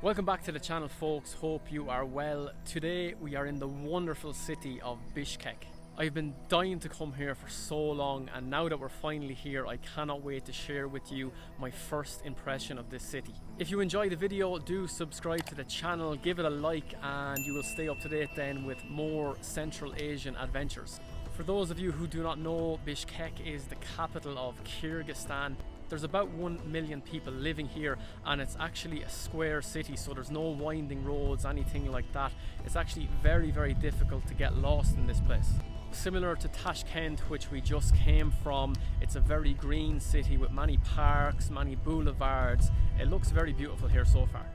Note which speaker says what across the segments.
Speaker 1: Welcome back to the channel, folks. Hope you are well. Today we are in the wonderful city of Bishkek. I've been dying to come here for so long, and now that we're finally here, I cannot wait to share with you my first impression of this city. If you enjoy the video, do subscribe to the channel, give it a like, and you will stay up to date then with more Central Asian adventures. For those of you who do not know, Bishkek is the capital of Kyrgyzstan. There's about 1 million people living here, and it's actually a square city, so there's no winding roads, anything like that. It's actually very, very difficult to get lost in this place. Similar to Tashkent, which we just came from, it's a very green city with many parks, many boulevards. It looks very beautiful here so far.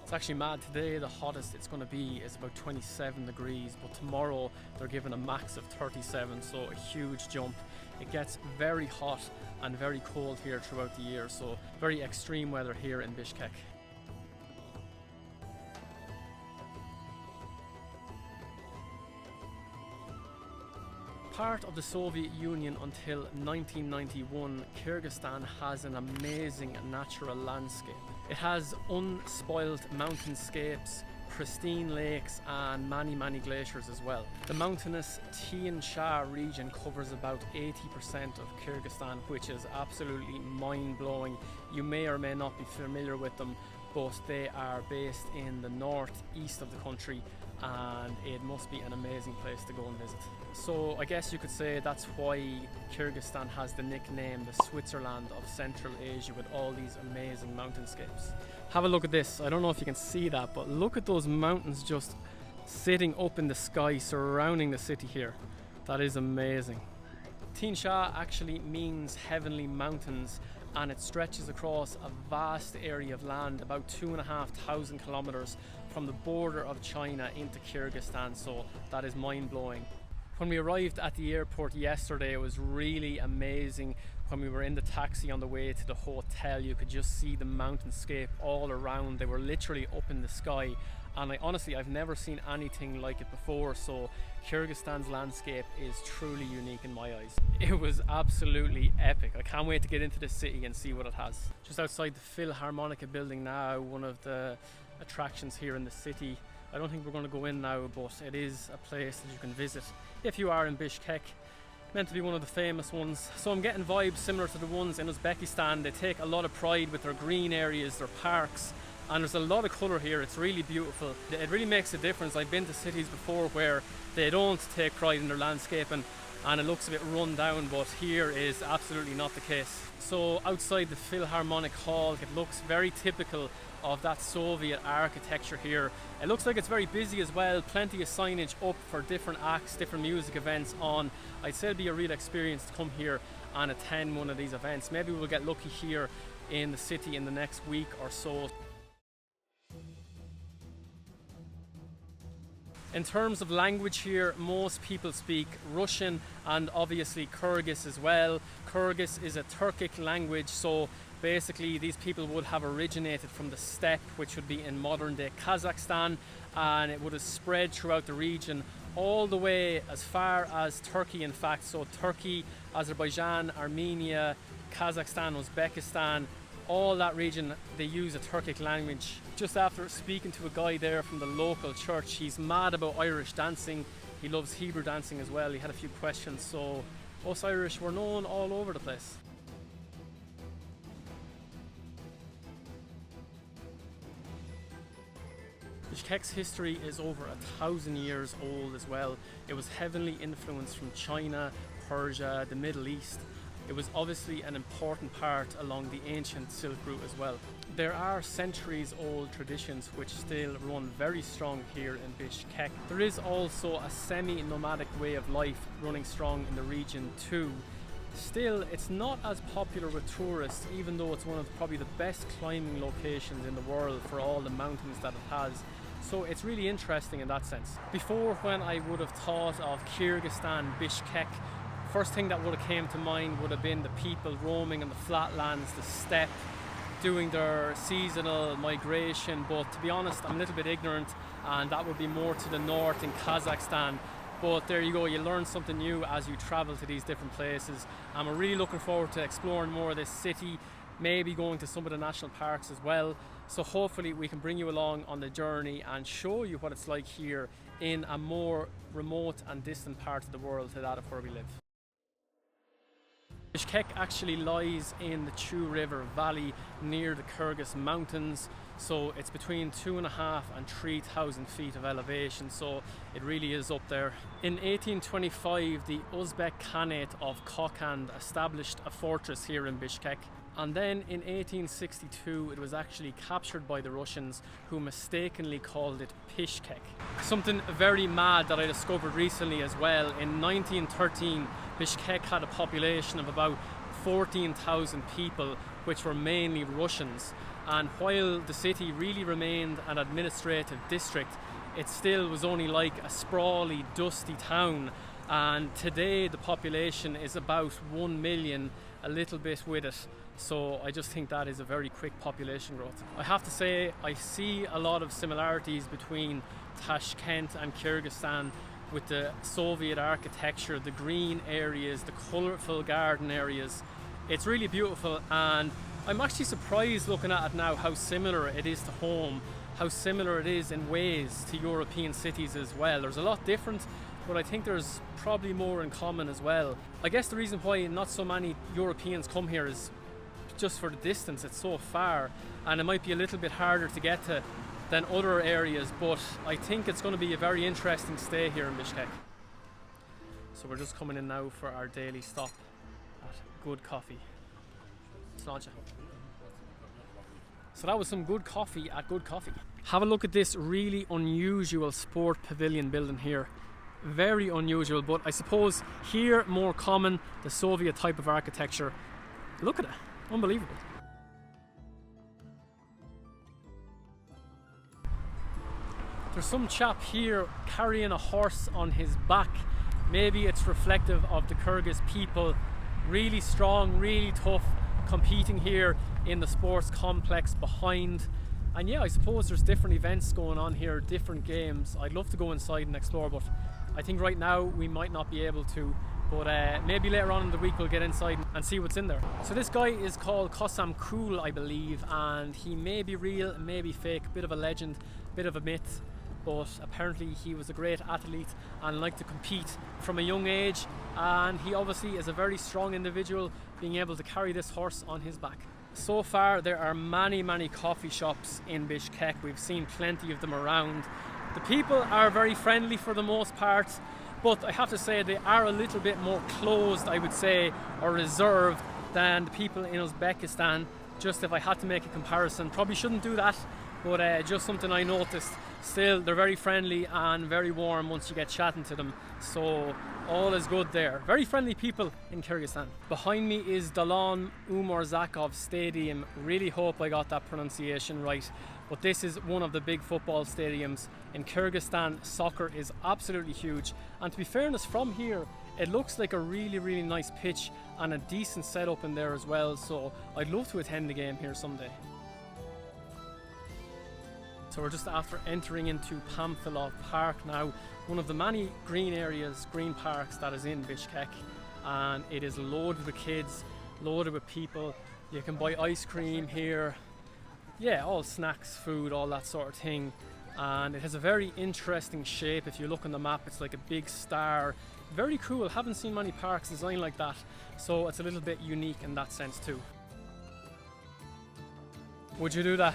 Speaker 1: It's actually mad. Today the hottest it's going to be is about 27 degrees, but tomorrow they're giving a max of 37, so a huge jump. It gets very hot and very cold here throughout the year, so very extreme weather here in Bishkek. Part of the Soviet Union until 1991, Kyrgyzstan has an amazing natural landscape. It has unspoiled mountainscapes, pristine lakes, and many glaciers as well. The mountainous Tian Sha region covers about 80% of Kyrgyzstan, which is absolutely mind-blowing. You may or may not be familiar with them, but they are based in the northeast of the country, and it must be an amazing place to go and visit. So I guess you could say that's why Kyrgyzstan has the nickname the Switzerland of Central Asia, with all these amazing mountainscapes. Have a look at this. I don't know if you can see that, but look at those mountains just sitting up in the sky surrounding the city here. That is amazing. Tian Sha actually means heavenly mountains, and it stretches across a vast area of land, about 2,500 kilometers from the border of China into Kyrgyzstan, so that is mind-blowing. When we arrived at the airport yesterday, it was really amazing. When we were in the taxi on the way to the hotel, you could just see the mountainscape all around. They were literally up in the sky, and I've never seen anything like it before, so Kyrgyzstan's landscape is truly unique in my eyes. It was absolutely epic. I can't wait to get into the city and see what it has. Just outside the Philharmonica building now, one of the attractions here in the city. I don't think we're going to go in now, but it is a place that you can visit if you are in Bishkek. Meant to be one of the famous ones. So I'm getting vibes similar to the ones in Uzbekistan. They take a lot of pride with their green areas, their parks, and there's a lot of colour here. It's really beautiful. It really makes a difference. I've been to cities before where they don't take pride in their landscaping and it looks a bit run down, but here is absolutely not the case. So outside the Philharmonic Hall, it looks very typical of that Soviet architecture here. It looks like it's very busy as well, plenty of signage up for different acts, different music events on. I'd say it'd be a real experience to come here and attend one of these events. Maybe we'll get lucky here in the city in the next week or so. In terms of language here, most people speak Russian and obviously Kyrgyz as well. Kyrgyz is a Turkic language, so basically these people would have originated from the steppe, which would be in modern day Kazakhstan, and it would have spread throughout the region all the way as far as Turkey, in fact. So Turkey, Azerbaijan, Armenia, Kazakhstan, Uzbekistan, all that region, they use a Turkic language. Just after speaking to a guy there from the local church, he's mad about Irish dancing. He loves Hebrew dancing as well. He had a few questions, so us Irish were known all over the place. Bishkek's history is over 1,000 years old as well. It was heavily influenced from China, Persia, the Middle East. It was obviously an important part along the ancient Silk Route as well. There are centuries old traditions which still run very strong here in Bishkek. There is also a semi-nomadic way of life running strong in the region too. Still, it's not as popular with tourists, even though it's one of probably the best climbing locations in the world for all the mountains that it has. So it's really interesting in that sense. Before, when I would have thought of Kyrgyzstan, Bishkek, first thing that would have came to mind would have been the people roaming in the flatlands, the steppe, doing their seasonal migration. But to be honest, I'm a little bit ignorant, and that would be more to the north in Kazakhstan. But there you go, you learn something new as you travel to these different places. And we're really looking forward to exploring more of this city, maybe going to some of the national parks as well. So hopefully we can bring you along on the journey and show you what it's like here in a more remote and distant part of the world to that of where we live. Bishkek actually lies in the Chu River Valley near the Kyrgyz mountains, so it's between 2,500 and 3,000 feet of elevation, so it really is up there. In 1825, the Uzbek Khanate of Kokand established a fortress here in Bishkek, and then in 1862 it was actually captured by the Russians, who mistakenly called it Bishkek. Something very mad that I discovered recently as well: in 1913 Bishkek had a population of about 14,000 people, which were mainly Russians, and while the city really remained an administrative district, it still was only like a sprawly, dusty town. And today the population is about 1 million, a little bit with it. So I just think that is a very quick population growth. I have to say, I see a lot of similarities between Tashkent and Kyrgyzstan, with the Soviet architecture, the green areas, the colourful garden areas. It's really beautiful, and I'm actually surprised looking at it now how similar it is to home, how similar it is in ways to European cities as well. There's a lot different, but I think there's probably more in common as well. I guess the reason why not so many Europeans come here is just for the distance. It's so far, and it might be a little bit harder to get to than other areas, but I think it's going to be a very interesting stay here in Bishkek. So we're just coming in now for our daily stop at Good Coffee. Slanja. So that was some good coffee at Good Coffee. Have a look at this really unusual sport pavilion building here. Very unusual, but I suppose here more common, the Soviet type of architecture. Look at it, unbelievable. There's some chap here carrying a horse on his back. Maybe it's reflective of the Kyrgyz people. Really strong, really tough, competing here in the sports complex behind. And yeah, I suppose there's different events going on here, different games. I'd love to go inside and explore, but I think right now we might not be able to. But maybe later on in the week we'll get inside and see what's in there. So this guy is called Kozhomkul, I believe, and he may be real, may be fake, bit of a legend, bit of a myth. But apparently he was a great athlete and liked to compete from a young age, and he obviously is a very strong individual, being able to carry this horse on his back. So far there are many coffee shops in Bishkek. We've seen plenty of them around. The people are very friendly for the most part, but I have to say they are a little bit more closed, I would say, or reserved than the people in Uzbekistan. Just if I had to make a comparison, probably shouldn't do that, but just something I noticed. Still, they're very friendly and very warm once you get chatting to them, so all is good there. Very friendly people in Kyrgyzstan. Behind me is Dolon Omurzakov Stadium. Really hope I got that pronunciation right, but this is one of the big football stadiums in Kyrgyzstan. Soccer is absolutely huge, and to be fairness, from here it looks like a really nice pitch and a decent setup in there as well, so I'd love to attend the game here someday. So we're just after entering into Panfilov Park now, one of the many green areas, green parks that is in Bishkek, and it is loaded with kids, loaded with people. You can buy ice cream here, yeah, all snacks, food, all that sort of thing, and it has a very interesting shape. If you look on the map, it's like a big star. Very cool. Haven't seen many parks designed like that, so it's a little bit unique in that sense too. Would you do that?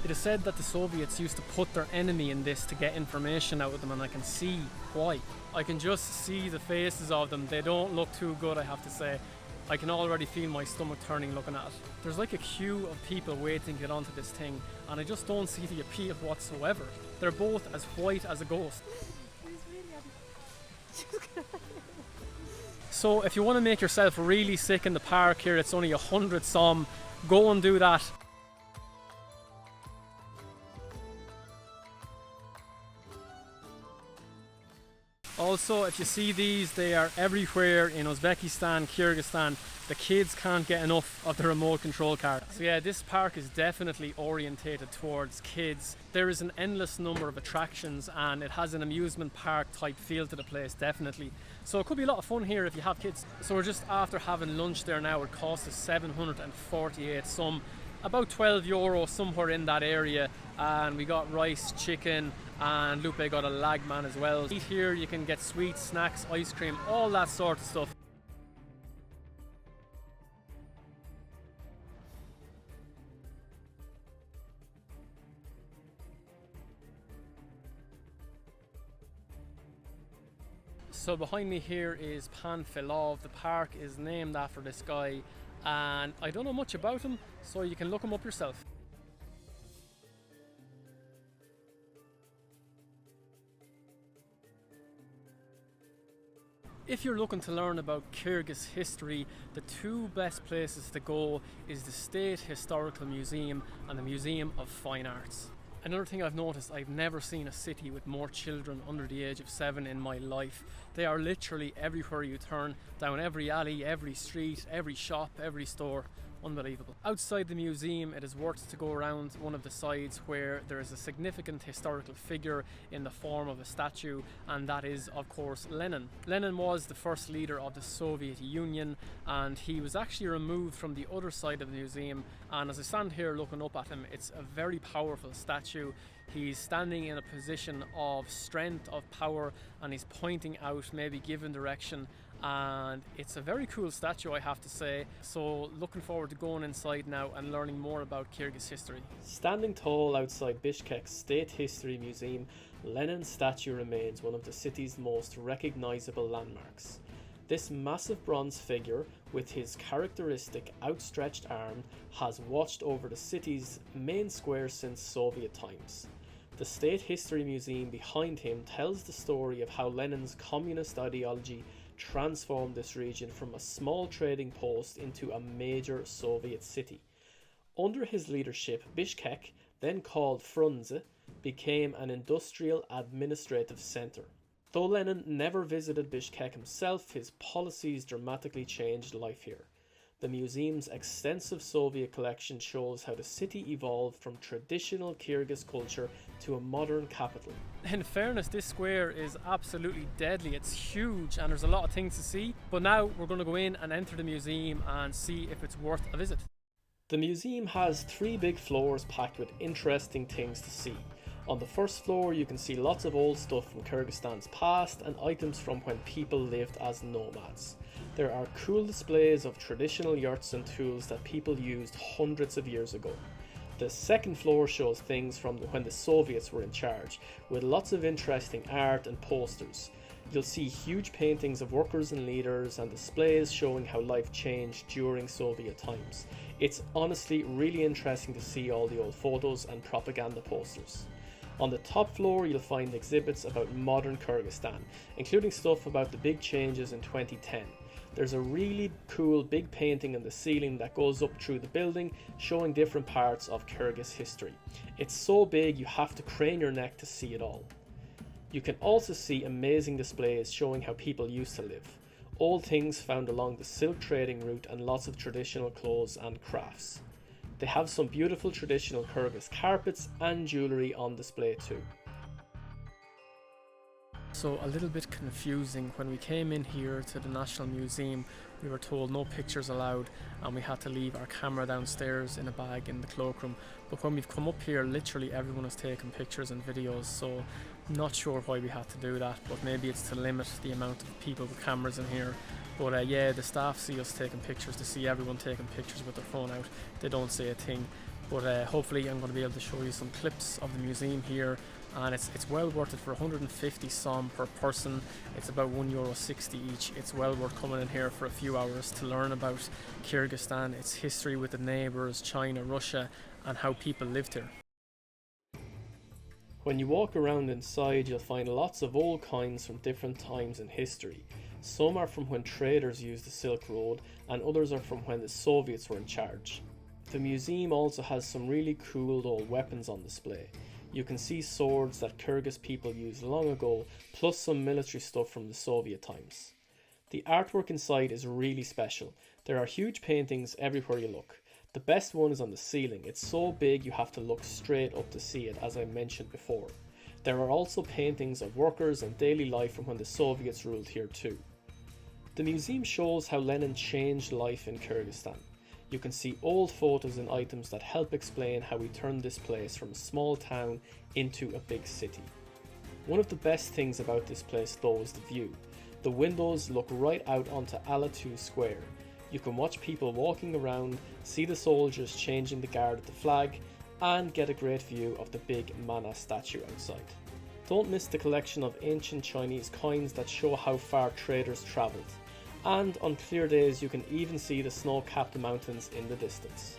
Speaker 1: It is said that the Soviets used to put their enemy in this to get information out of them, and I can see why. I can just see the faces of them. They don't look too good, I have to say. I can already feel my stomach turning looking at it. There's like a queue of people waiting to get onto this thing, and I just don't see the appeal whatsoever. They're both as white as a ghost. So if you want to make yourself really sick in the park here, it's only 100 som. Go and do that. Also, if you see these, they are everywhere in Uzbekistan, Kyrgyzstan. The kids can't get enough of the remote control car. So yeah, this park is definitely orientated towards kids. There is an endless number of attractions and it has an amusement park type feel to the place, definitely. So it could be a lot of fun here if you have kids. So we're just after having lunch there now. It cost us 748 some, about €12 somewhere in that area, and we got rice, chicken, and Lupe got a lagman as well. Eat here, you can get sweets, snacks, ice cream, all that sort of stuff. So behind me here is Panfilov. The park is named after this guy, and I don't know much about him, so you can look him up yourself. If you're looking to learn about Kyrgyz history, the two best places to go is the State Historical Museum and the Museum of Fine Arts. Another thing I've noticed, I've never seen a city with more children under the age of 7 in my life. They are literally everywhere you turn, down every alley, every street, every shop, every store. Unbelievable. Outside the museum, it is worth to go around one of the sides where there is a significant historical figure in the form of a statue, and that is of course Lenin. Lenin was the first leader of the Soviet Union, and he was actually removed from the other side of the museum, and as I stand here looking up at him, it's a very powerful statue. He's standing in a position of strength, of power, and he's pointing out, maybe giving direction, and it's a very cool statue, I have to say. So looking forward to going inside now and learning more about Kyrgyz history. Standing tall outside Bishkek's State History Museum, Lenin's statue remains one of the city's most recognizable landmarks. This massive bronze figure, with his characteristic outstretched arm, has watched over the city's main square since Soviet times. The State History Museum behind him tells the story of how Lenin's communist ideology transformed this region from a small trading post into a major Soviet city. Under his leadership, Bishkek, then called Frunze, became an industrial administrative center. Though Lenin never visited Bishkek himself, his policies dramatically changed life here. The museum's extensive Soviet collection shows how the city evolved from traditional Kyrgyz culture to a modern capital. In fairness, this square is absolutely deadly. It's huge and there's a lot of things to see. But now we're going to go in and enter the museum and see if it's worth a visit. The museum has 3 big floors packed with interesting things to see. On the first floor you can see lots of old stuff from Kyrgyzstan's past and items from when people lived as nomads. There are cool displays of traditional yurts and tools that people used hundreds of years ago. The second floor shows things from when the Soviets were in charge, with lots of interesting art and posters. You'll see huge paintings of workers and leaders and displays showing how life changed during Soviet times. It's honestly really interesting to see all the old photos and propaganda posters. On the top floor you'll find exhibits about modern Kyrgyzstan, including stuff about the big changes in 2010. There's a really cool big painting on the ceiling that goes up through the building, showing different parts of Kyrgyz history. It's so big you have to crane your neck to see it all. You can also see amazing displays showing how people used to live. Old things found along the silk trading route and lots of traditional clothes and crafts. They have some beautiful traditional Kyrgyz carpets and jewellery on display too. So a little bit confusing, when we came in here to the National Museum we were told no pictures allowed and we had to leave our camera downstairs in a bag in the cloakroom, but when we've come up here literally everyone is taking pictures and videos, so not sure why we had to do that, but maybe it's to limit the amount of people with cameras in here. But yeah, the staff see us taking pictures, to see everyone taking pictures with their phone out, they don't say a thing. But hopefully I'm going to be able to show you some clips of the museum here, and it's well worth it. For 150 som per person, it's about €1.60 each. It's well worth coming in here for a few hours to learn about Kyrgyzstan, its history with the neighbours, China, Russia, and how people lived here. When you walk around inside you'll find lots of old coins from different times in history. Some are from when traders used the Silk Road and others are from when the Soviets were in charge. The museum also has some really cool old weapons on display. You can see swords that Kyrgyz people used long ago, plus some military stuff from the Soviet times. The artwork inside is really special. There are huge paintings everywhere you look. The best one is on the ceiling. It's so big you have to look straight up to see it, as I mentioned before. There are also paintings of workers and daily life from when the Soviets ruled here too. The museum shows how Lenin changed life in Kyrgyzstan. You can see old photos and items that help explain how he turned this place from a small town into a big city. One of the best things about this place though is the view. The windows look right out onto Alatu Square. You can watch people walking around, see the soldiers changing the guard at the flag, and get a great view of the big Mana statue outside. Don't miss the collection of ancient Chinese coins that show how far traders travelled. And on clear days you can even see the snow-capped mountains in the distance.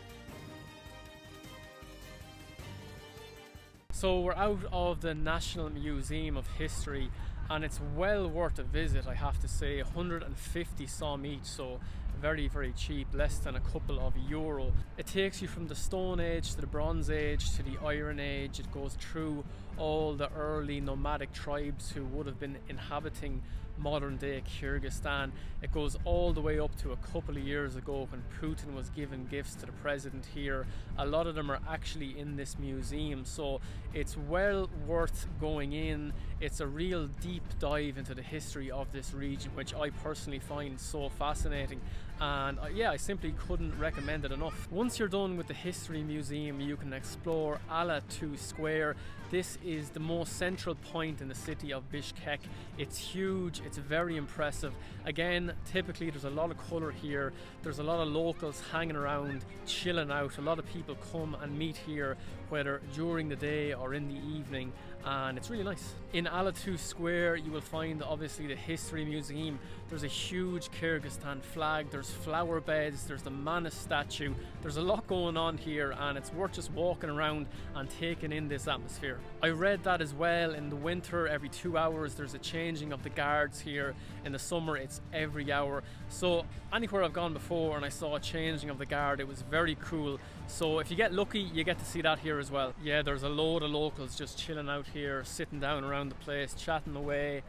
Speaker 1: So we're out of the National Museum of History, and it's well worth a visit, I have to say. 150 som each, so very cheap, less than a couple of euro. It takes you from the Stone Age to the Bronze Age to the Iron Age. It goes through all the early nomadic tribes who would have been inhabiting modern day Kyrgyzstan. It goes all the way up to a couple of years ago when Putin was giving gifts to the president here. A lot of them are actually in this museum, so it's well worth going in. It's a real deep dive into the history of this region, which I personally find so fascinating, and yeah, I simply couldn't recommend it enough. Once you're done with the history museum, you can explore Alatu Square. This is the most central point in the city of Bishkek. It's huge, it's very impressive. Again, typically there's a lot of colour here. There's a lot of locals hanging around, chilling out. A lot of people come and meet here, whether during the day or in the evening, and it's really nice. In Alatu Square you will find obviously the history museum. There's a huge Kyrgyzstan flag, there's flower beds, there's the Mana statue. There's a lot going on here, and it's worth just walking around and taking in this atmosphere. I read that as well, in the winter every 2 hours there's a changing of the guards here. In the summer it's every hour. So anywhere I've gone before and I saw a changing of the guard, it was very cool. So if you get lucky, you get to see that here as well. Yeah, there's a load of locals just chilling out here, sitting down around the place, chatting away.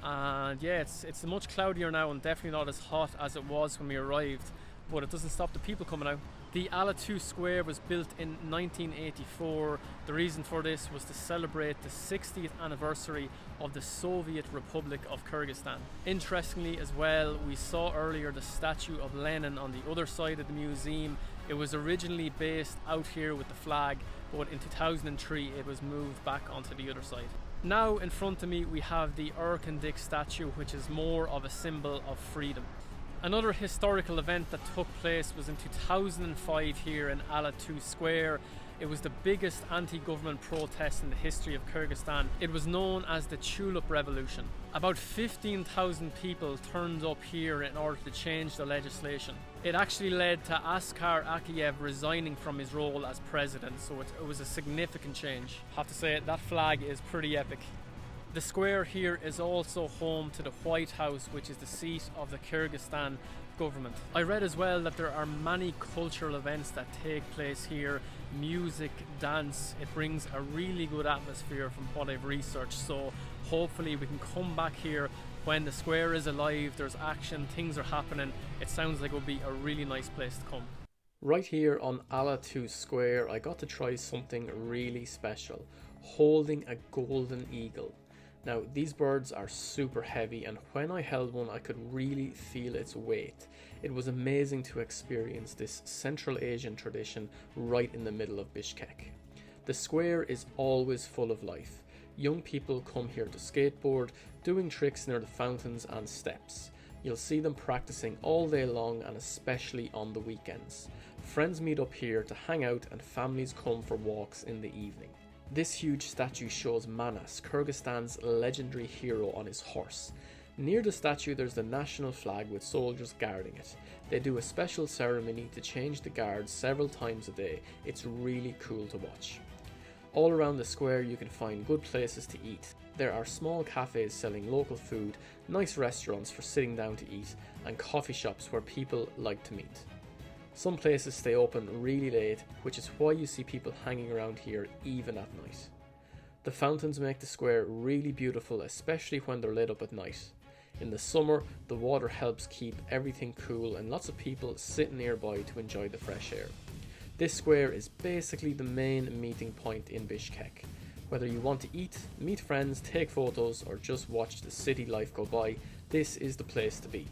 Speaker 1: And yeah, it's much cloudier now and definitely not as hot as it was when we arrived, but it doesn't stop the people coming out. The Alatu Square was built in 1984. The reason for this was to celebrate the 60th anniversary of the Soviet Republic of Kyrgyzstan. Interestingly as well, we saw earlier the statue of Lenin on the other side of the museum. It was originally based out here with the flag, but in 2003 it was moved back onto the other side. Now in front of me we have the Erkendik statue, which is more of a symbol of freedom. Another historical event that took place was in 2005 here in Alatu Square. It was the biggest anti-government protest in the history of Kyrgyzstan. It was known as the Tulip Revolution. About 15,000 people turned up here in order to change the legislation. It actually led to Askar Akiyev resigning from his role as president, so it was a significant change. I have to say, that flag is pretty epic. The square here is also home to the White House, which is the seat of the Kyrgyzstan government. I read as well that there are many cultural events that take place here, music, dance. It brings a really good atmosphere from what I've researched, so hopefully we can come back here when the square is alive, there's action, things are happening. It sounds like it would be a really nice place to come. Right here on Alatu Square, I got to try something really special, holding a golden eagle. Now, these birds are super heavy, and when I held one I could really feel its weight. It was amazing to experience this Central Asian tradition right in the middle of Bishkek. The square is always full of life. Young people come here to skateboard, doing tricks near the fountains and steps. You'll see them practicing all day long, and especially on the weekends. Friends meet up here to hang out, and families come for walks in the evening. This huge statue shows Manas, Kyrgyzstan's legendary hero, on his horse. Near the statue there's the national flag with soldiers guarding it. They do a special ceremony to change the guards several times a day. It's really cool to watch. All around the square you can find good places to eat. There are small cafes selling local food, nice restaurants for sitting down to eat, and coffee shops where people like to meet. Some places stay open really late, which is why you see people hanging around here even at night. The fountains make the square really beautiful, especially when they're lit up at night. In the summer, the water helps keep everything cool and lots of people sit nearby to enjoy the fresh air. This square is basically the main meeting point in Bishkek. Whether you want to eat, meet friends, take photos, or just watch the city life go by, this is the place to be.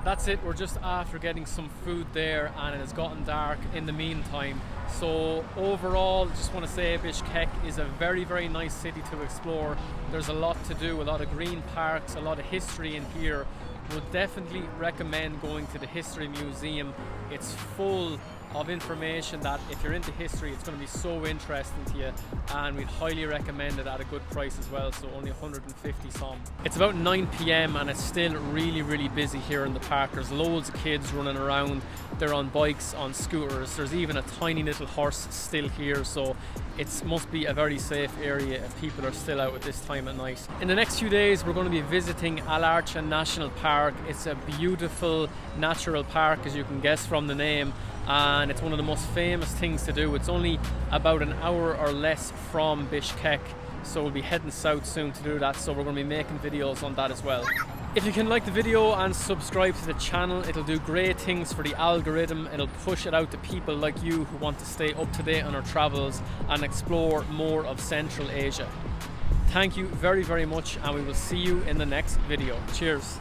Speaker 1: That's it, we're just after getting some food there and it has gotten dark in the meantime. So overall, just want to say Bishkek is a very, very nice city to explore. There's a lot to do, a lot of green parks, a lot of history in here. Would definitely recommend going to the History Museum. It's full of information that if you're into history, it's going to be so interesting to you, and we'd highly recommend it at a good price as well, so only 150 some. It's about 9 p.m. and it's still really, really busy here in the park. There's loads of kids running around. They're on bikes, on scooters. There's even a tiny little horse still here, so it must be a very safe area if people are still out at this time at night. In the next few days, we're going to be visiting Al Archa National Park. It's a beautiful natural park, as you can guess from the name, and it's one of the most famous things to do. It's only about an hour or less from Bishkek, so we'll be heading south soon to do that, so we're going to be making videos on that as well. If you can like the video and subscribe to the channel, it'll do great things for the algorithm. It'll push it out to people like you who want to stay up to date on our travels and explore more of Central Asia. Thank you very, very much, and we will see you in the next video. Cheers.